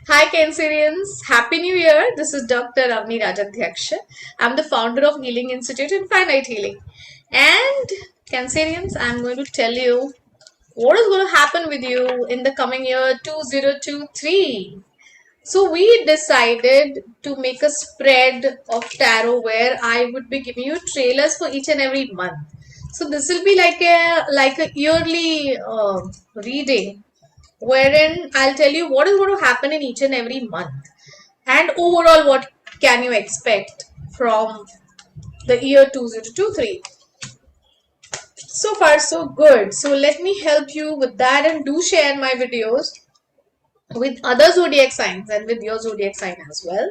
Hi Cancerians, Happy New Year. This is Dr. Avanii Rajadhyaksha. I'm the founder of Healing Institute and Finite Healing. And Cancerians, I'm going to tell you what is going to happen with you in the coming year 2023. So we decided to make a spread of tarot where I would be giving you trailers for each and every month. So this will be like a yearly reading wherein I'll tell you what is going to happen in each and every month and overall what can you expect from the year 2023. So far so good. So let me help you with that, and do share my videos with other zodiac signs and with your zodiac sign as well.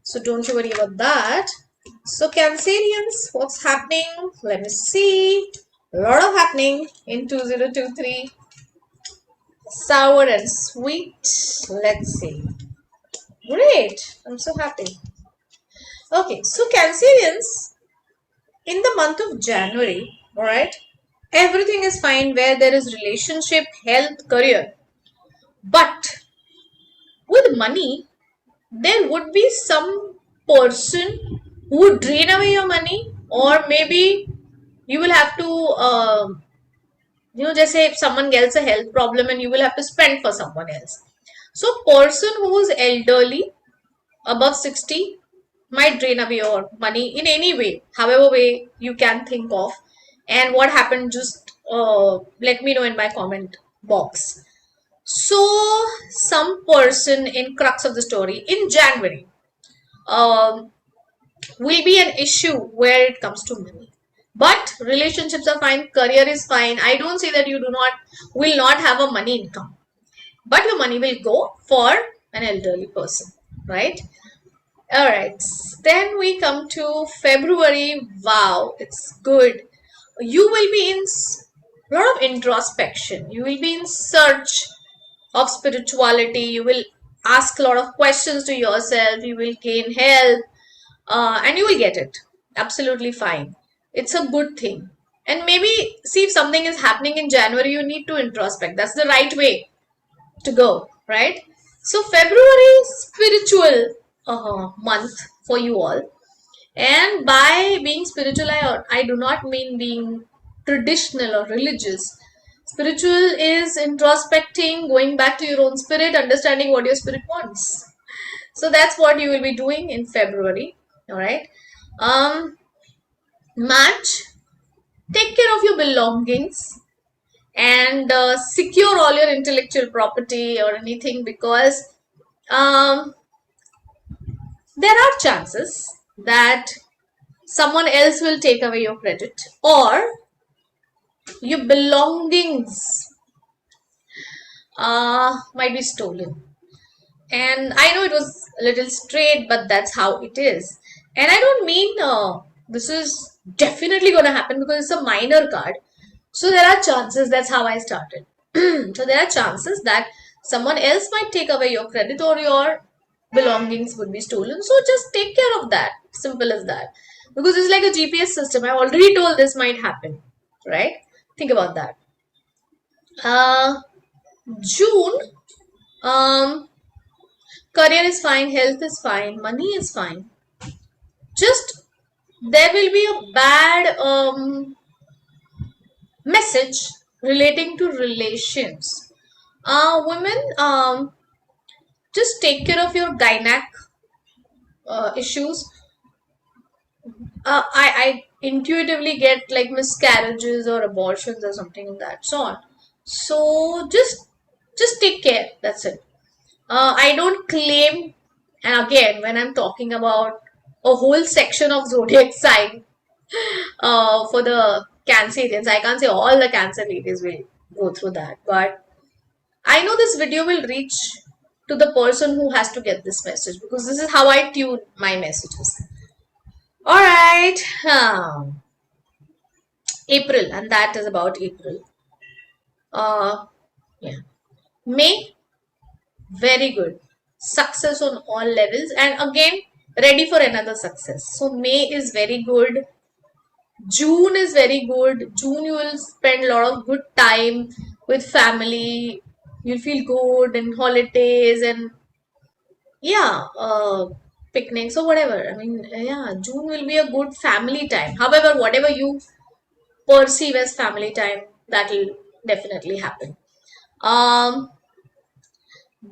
So don't you worry about that. So Cancerians, what's happening? Let me see. A lot of happening in 2023. Sour and sweet. Let's see. Great. I'm so happy. Okay, so Cancerians, in the month of January, alright, everything is fine where there is relationship, health, career. But with money, there would be some person who would drain away your money, or maybe you will have to, just say if someone gets a health problem and you will have to spend for someone else. So, person who is elderly, above 60, might drain away your money in any way, however way you can think of. And what happened, just let me know in my comment box. So some person in crux of the story in January um, will be an issue where it comes to money, but relationships are fine, career is fine. I don't say that you will not have a money income, but your money will go for an elderly person, right? All right, then we come to February. Wow, it's good. You will be in a lot of introspection. You will be in search of spirituality. You will ask a lot of questions to yourself. You will gain help, and you will get it. Absolutely fine. It's a good thing. And maybe see if something is happening in January, you need to introspect. That's the right way to go, right? So February is spiritual month for you all, and by being spiritual, I do not mean being traditional or religious. Spiritual is introspecting, going back to your own spirit, understanding what your spirit wants. So that's what you will be doing in February. All right. March, take care of your belongings and secure all your intellectual property or anything, because um, there are chances that someone else will take away your credit, or your belongings might be stolen. And I know it was a little straight, but that's how it is. And I don't mean this is definitely going to happen, because it's a minor card. So there are chances, that's how I started. So there are chances that someone else might take away your credit, or your belongings would be stolen. So just take care of that. Simple as that. Because it's like a GPS system. I already told this might happen, right? Think about that. Uh, June, um, career is fine, health is fine, money is fine. Just there will be a bad message relating to relations. Women, just take care of your gynec issues. I intuitively get like miscarriages or abortions or something of that sort. So just take care. That's it. I don't claim, and again, when I'm talking about a whole section of zodiac sign for the Cancerians, I can't say all the Cancer ladies will go through that, but I know this video will reach to the person who has to get this message, because this is how I tune my messages. All right, April, and that is about April. Yeah, May, very good. Success on all levels, and again, ready for another success. So May is very good. June is very good. June, you will spend a lot of good time with family. You'll feel good and holidays, and yeah, picnics or whatever. I mean, yeah, June will be a good family time. However, whatever you perceive as family time, that will definitely happen. um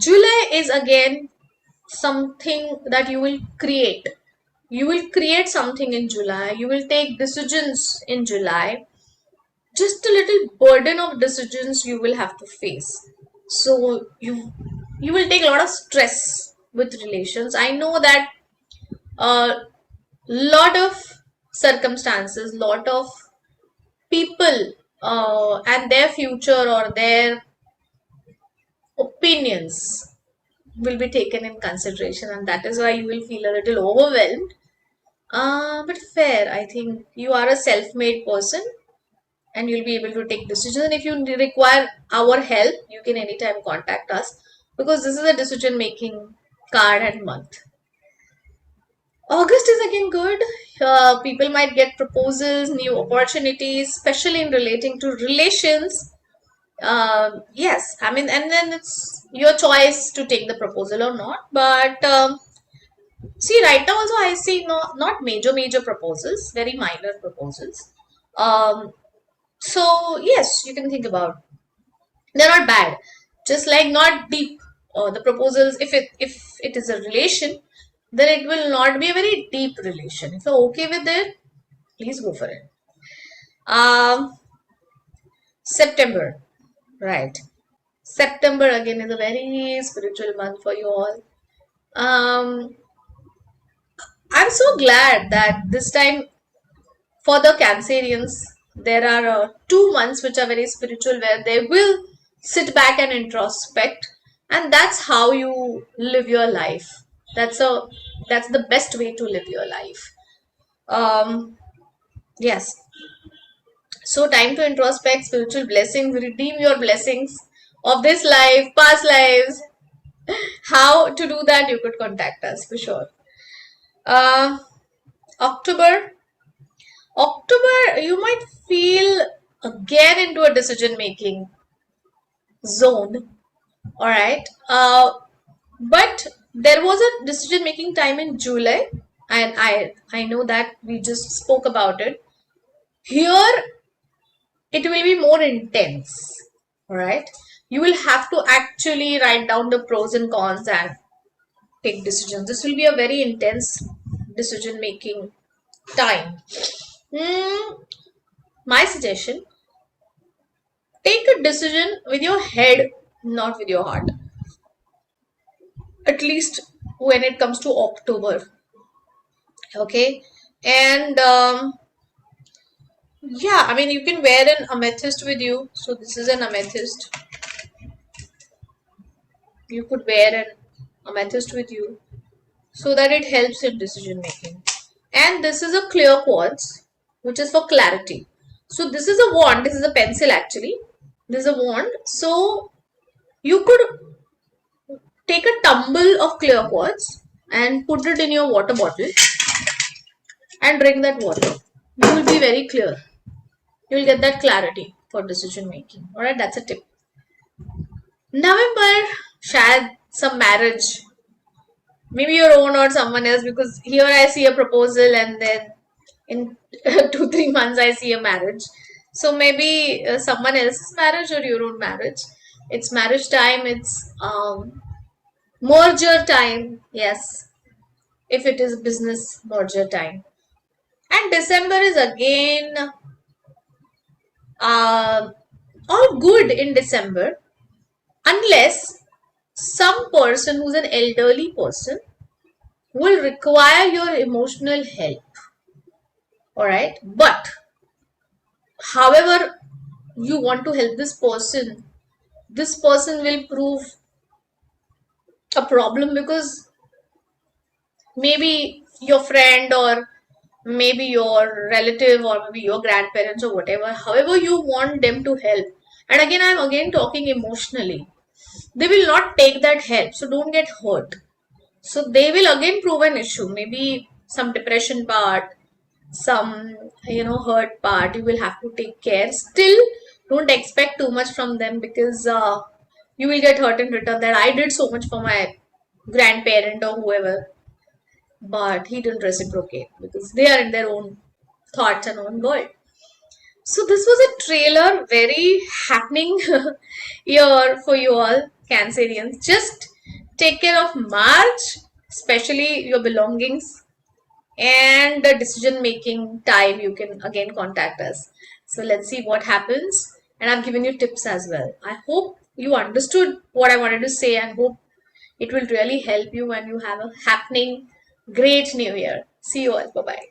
July is again something that you will create. You will create something in July. You will take decisions in July. Just a little burden of decisions you will have to face. So you will take a lot of stress with relations. I know that a lot of circumstances, lot of people and their future or their opinions will be taken in consideration, and that is why you will feel a little overwhelmed. But fair, I think you are a self-made person and you'll be able to take decisions. And if you require our help, you can anytime contact us, because this is a decision-making card and month. August is again good. People might get proposals, new opportunities, especially in relating to relations. Yes, I mean, and then it's your choice to take the proposal or not. But see, right now also I see not major proposals, very minor proposals. Um, so yes, you can think about. They're not bad, just like not deep. The proposals, if it is a relation, then it will not be a very deep relation. If you're okay with it, please go for it. Um, September, right? September again is a very spiritual month for you all. Um, I'm so glad that this time for the Cancerians, there are 2 months which are very spiritual where they will sit back and introspect, and that's how you live your life. That's a that's the best way to live your life. Yes. So time to introspect, spiritual blessings, redeem your blessings of this life, past lives. How to do that? You could contact us for sure. Uh, October. October, you might feel again into a decision making zone. All right. But there was a decision making time in July, and I know that we just spoke about it. Here, it will be more intense. All right. You will have to actually write down the pros and cons and take decisions. This will be a very intense decision making time. Hmm, my suggestion, take a decision with your head, not with your heart. At least when it comes to October. Okay. And yeah, I mean, you can wear an amethyst with you. So this is an amethyst. You could wear an amethyst with you so that it helps in decision making. And this is a clear quartz, which is for clarity. So this is a wand. This is a pencil actually. This is a wand. So you could take a tumble of clear quartz and put it in your water bottle and drink that water. You will be very clear. You will get that clarity for decision making. Alright, that's a tip. November, shayad some marriage. Maybe your own or someone else, because here I see a proposal and then in 2-3 months I see a marriage. So maybe someone else's marriage or your own marriage. It's marriage time, it's merger time. Yes, if it is business merger time. And December is again uh, all good in December, unless some person who's an elderly person will require your emotional help. All right, but however you want to help this person will prove a problem, because maybe your friend or maybe your relative or maybe your grandparents or whatever, however you want them to help, and again I'm again talking emotionally, they will not take that help, so don't get hurt. So they will again prove an issue, maybe some depression part, some hurt part, you will have to take care. Still, don't expect too much from them, because you will get hurt in return that I did so much for my grandparent or whoever, but he didn't reciprocate because they are in their own thoughts and own world. So this was a trailer, very happening year for you all Cancerians. Just take care of March, especially your belongings and the decision making time. You can again contact us. So let's see what happens. And I've given you tips as well. I hope you understood what I wanted to say and hope it will really help you when you have a happening great new year. See you all. Bye bye.